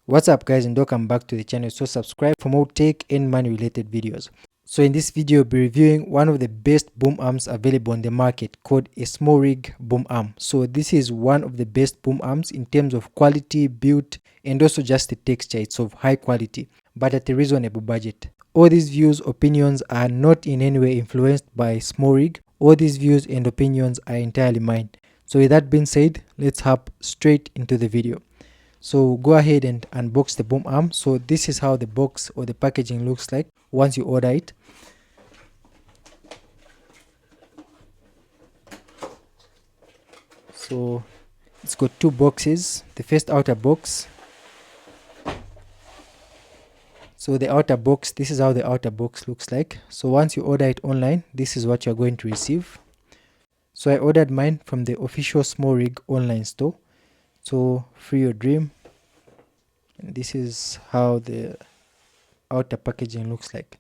What's up guys, and welcome back to the channel. So subscribe for more tech and money related videos. So in this video I'll be reviewing one of the best boom arms available on the market called a Smallrig boom arm. So this is one of the best boom arms in terms of quality, build, and also just the texture. It's of high quality but at a reasonable budget. All these views, opinions are not in any way influenced by Smallrig. All these views and opinions are entirely mine. So with that being said, let's hop straight into the video. So go ahead and unbox the boom arm. So this is how the box or the packaging looks like once you order it. So it's got two boxes. The first outer box. So the outer box, this is how the outer box looks like. So once you order it online, this is what you're going to receive. So I ordered mine from the official Smallrig online store. So free your dream. And this is how the outer packaging looks like.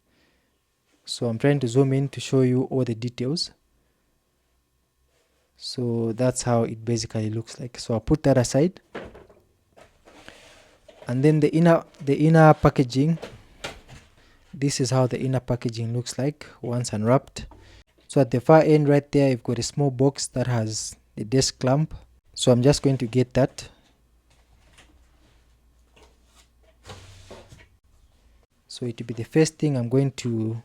So I'm trying to zoom in to show you all the details. So that's how it basically looks like. So I'll put that aside. And then the inner packaging, this is how the inner packaging looks like once unwrapped. So at the far end right there, you've got a small box that has the desk clamp. So I'm just going to get that. So it will be the first thing I'm going to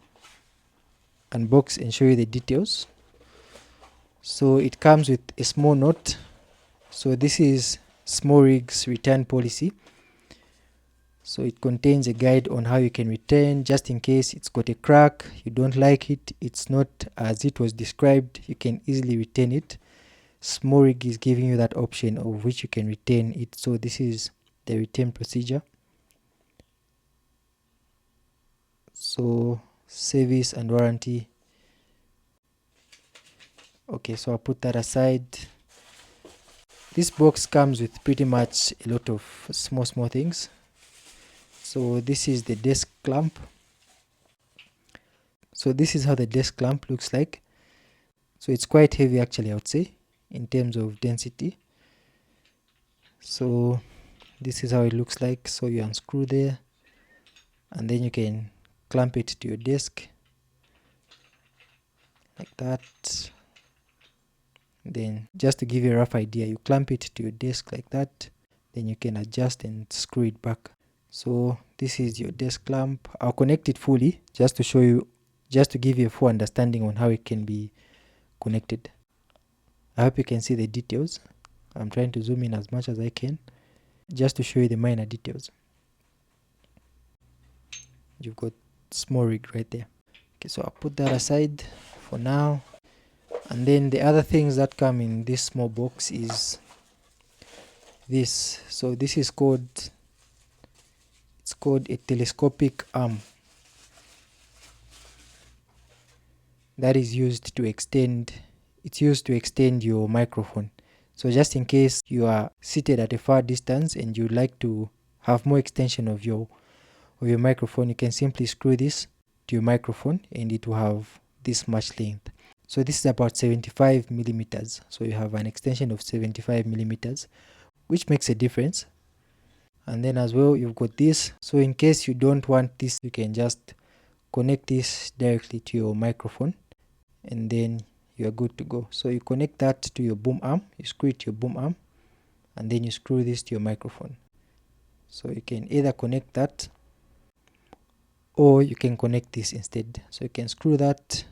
unbox and show you the details. So it comes with a small note. So this is Smallrig's return policy. So it contains a guide on how you can return, just in case it's got a crack, you don't like it, it's not as it was described, you can easily return it. Smallrig is giving you that option of which you can return it. So this is the return procedure. So service and warranty. Okay, so I'll put that aside. This box comes with pretty much a lot of small things. So this is the desk clamp. So this is how the desk clamp looks like. So it's quite heavy actually, I would say, in terms of density. So this is how it looks like. So you unscrew there and then you can clamp it to your desk like that. Then just to give you a rough idea, you clamp it to your desk like that, then you can adjust and screw it back. So this is your desk clamp. I'll connect it fully just to show you, just to give you a full understanding on how it can be connected. I hope you can see the details. I'm trying to zoom in as much as I can just to show you the minor details. You've got Smallrig right there. Okay, so I'll put that aside for now. And then the other things that come in this small box is this. So this is called, it's called a telescopic arm that is used to extend, it's used to extend your microphone. So just in case you are seated at a far distance and you like to have more extension of your microphone, you can simply screw this to your microphone and it will have this much length. So this is about 75 millimeters. So you have an extension of 75 millimeters, which makes a difference. And then as well, you've got this. So in case you don't want this, you can just connect this directly to your microphone and then you're good to go. So you connect that to your boom arm, you screw it to your boom arm, and then you screw this to your microphone. So you can either connect that or you can connect this instead. So you can screw that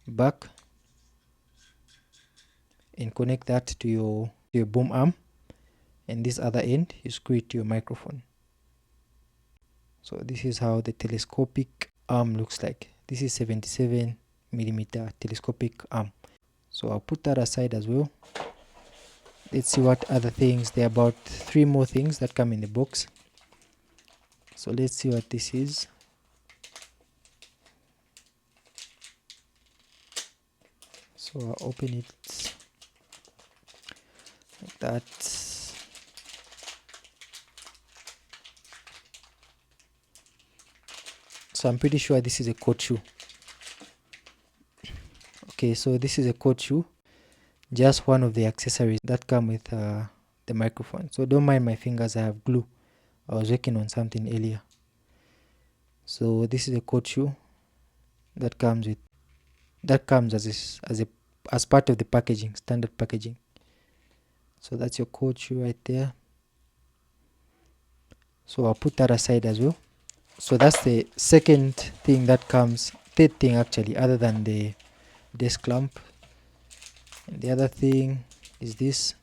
back and connect that to your boom arm, and this other end you screw it to your microphone. So this is how the telescopic arm looks like. This is 77 millimeter telescopic arm. So I'll put that aside as well. Let's see what other things. There are about 3 more things that come in the box. So let's see what this is. So I'll open it like that. So I'm pretty sure this is a court shoe. Okay, so this is a court shoe, just one of the accessories that come with the microphone. So don't mind my fingers, I have glue. I was working on something earlier. So this is a coat shoe that comes as part of the packaging, standard packaging. So that's your coat shoe right there. So I'll put that aside as well. So that's the second thing that comes, third thing actually, other than the desk clamp. And the other thing is this.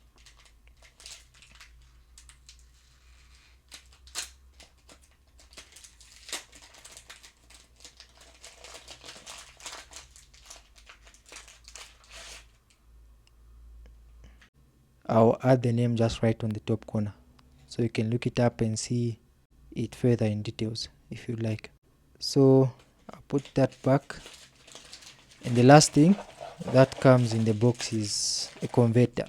I'll add the name just right on the top corner, so you can look it up and see it further in details if you like. So I'll put that back. And the last thing that comes in the box is a converter.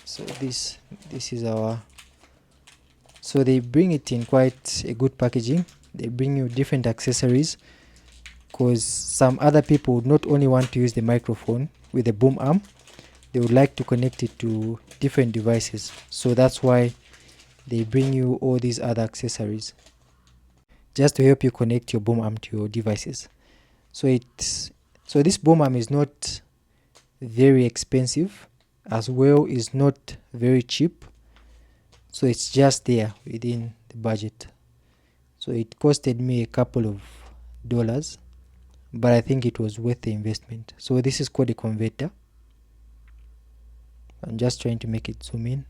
So this is our, so they bring it in quite a good packaging. They bring you different accessories, because some other people would not only want to use the microphone with the boom arm, they would like to connect it to different devices. So that's why they bring you all these other accessories just to help you connect your boom arm to your devices. So this boom arm is not very expensive, as well is not very cheap, so it's just there within the budget. So it costed me a couple of dollars, but I think it was worth the investment. So this is called a converter. I'm just trying to make it zoom in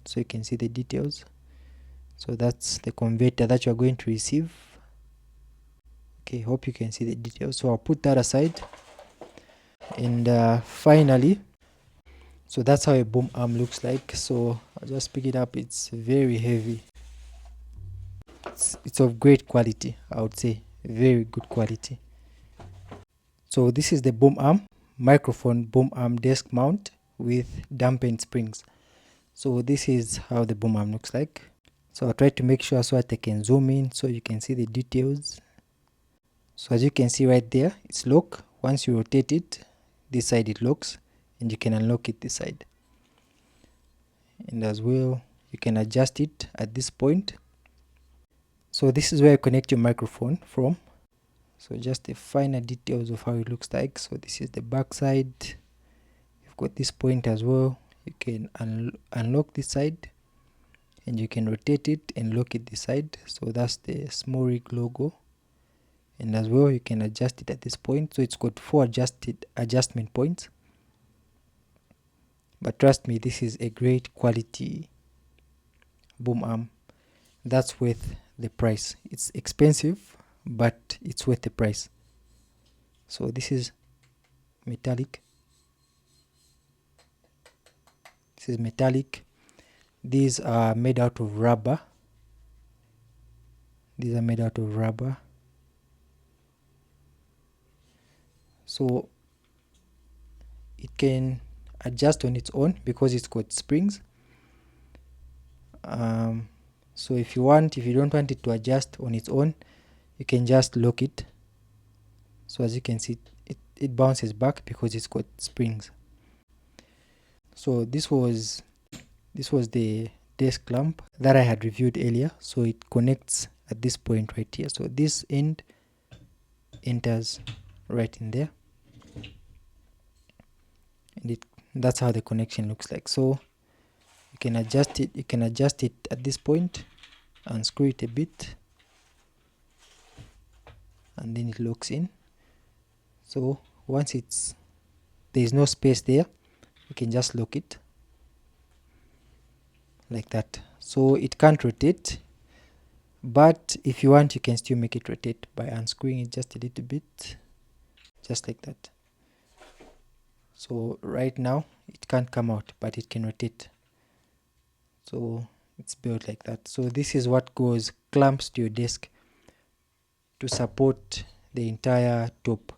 so you can see the details. So that's the converter that you're going to receive. Okay, hope you can see the details. So I'll put that aside. And finally, so that's how a boom arm looks like. So I'll just pick it up. It's very heavy. It's of great quality, I would say, very good quality. So this is the boom arm, microphone boom arm desk mount with dampened springs. So this is how the boom arm looks like. So I'll try to make sure so that I can zoom in so you can see the details. So as you can see right there, it's locked. Once you rotate it, this side it locks, and you can unlock it this side. And as well, you can adjust it at this point. So this is where you connect your microphone from. So just the finer details of how it looks like. So this is the back side. You've got this point as well. You can unlock this side, and you can rotate it and lock it this side. So that's the Smallrig logo. And as well, you can adjust it at this point. So it's got 4 adjustment points. But trust me, this is a great quality boom arm. That's worth the price. It's expensive, but it's worth the price. So this is metallic. This is metallic. These are made out of rubber. These are made out of rubber. So it can adjust on its own because it's got springs. So if you don't want it to adjust on its own, you can just lock it. So as you can see, it bounces back because it's got springs. So this was the desk clamp that I had reviewed earlier. So it connects at this point right here. So this end enters right in there, and that's how the connection looks like. So you can adjust it at this point, unscrew it a bit, and then it locks in. So once there is no space there, you can just lock it like that. So it can't rotate, but if you want, you can still make it rotate by unscrewing it just a little bit, just like that. So right now it can't come out, but it can rotate. So it's built like that. So this is what goes clamps to your desk to support the entire top.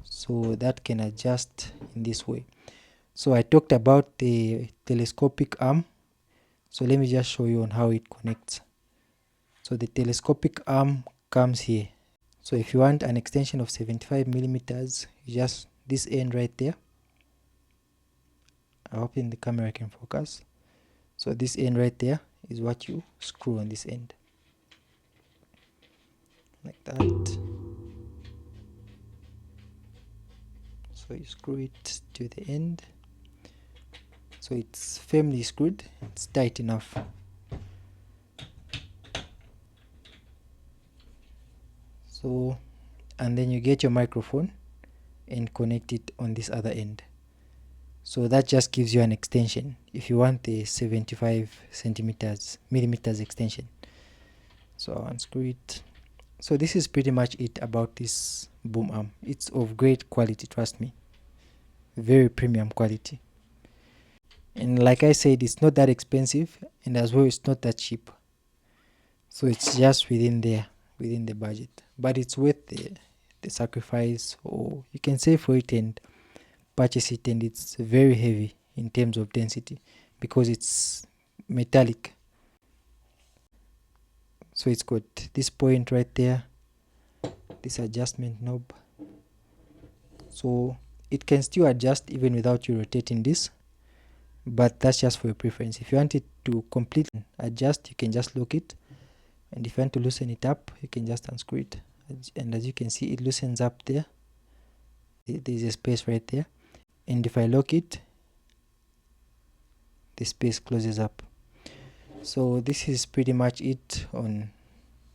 So that can adjust in this way. So I talked about the telescopic arm. So let me just show you on how it connects. So the telescopic arm comes here. So if you want an extension of 75 millimeters, just this end right there, I'm hoping the camera can focus. So this end right there is what you screw on this end, like that. So you screw it to the end, so it's firmly screwed, it's tight enough. So, and then you get your microphone and connect it on this other end. So that just gives you an extension if you want the 75 millimeters extension. So I'll unscrew it. So this is pretty much it about this boom arm. It's of great quality, trust me, very premium quality. And like I said, it's not that expensive, and as well it's not that cheap. So it's just within there, within the budget, but it's worth the sacrifice, or you can save for it and purchase it. And it's very heavy in terms of density because it's metallic. So it's got this point right there, this adjustment knob, so it can still adjust even without you rotating this, but that's just for your preference. If you want it to completely adjust, you can just lock it, and if you want to loosen it up, you can just unscrew it. And as you can see, it loosens up there. There's a space right there, and if I lock it, the space closes up. So this is pretty much it on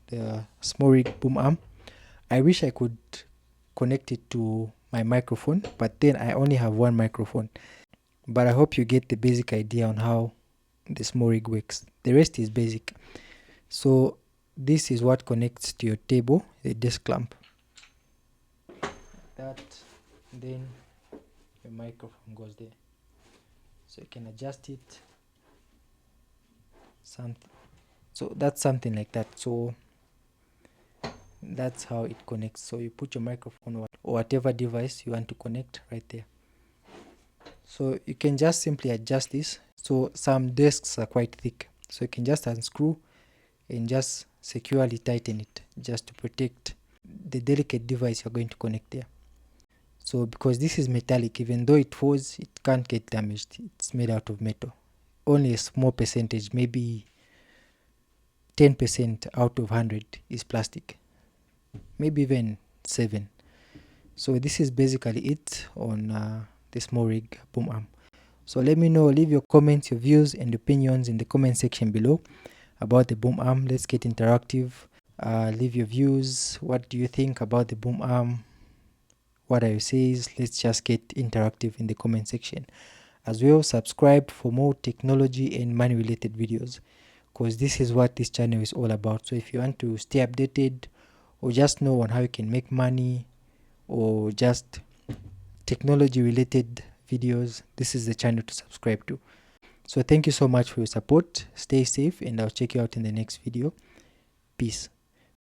the Smallrig boom arm. I wish I could connect it to my microphone, but then I only have one microphone. But I hope you get the basic idea on how the Smallrig works. The rest is basic. So this is what connects to your table, the desk lamp. That, then your microphone goes there. So you can adjust it. So that's something like that. So that's how it connects. So you put your microphone or whatever device you want to connect right there. So you can just simply adjust this. So some desks are quite thick, so you can just unscrew and just securely tighten it, just to protect the delicate device you're going to connect there. So because this is metallic, even though it falls, it can't get damaged. It's made out of metal. Only a small percentage, maybe 10% out of 100 is plastic, maybe even 7. So this is basically it on the Smallrig boom arm. So let me know, leave your comments, your views and opinions in the comment section below about the boom arm. Let's get interactive. Leave your views. What do you think about the boom arm? What are your says? Let's just get interactive in the comment section. As well, subscribe for more technology and money related videos, because this is what this channel is all about. So if you want to stay updated or just know on how you can make money or just technology related videos, this is the channel to subscribe to. So thank you so much for your support. Stay safe, and I'll check you out in the next video. Peace.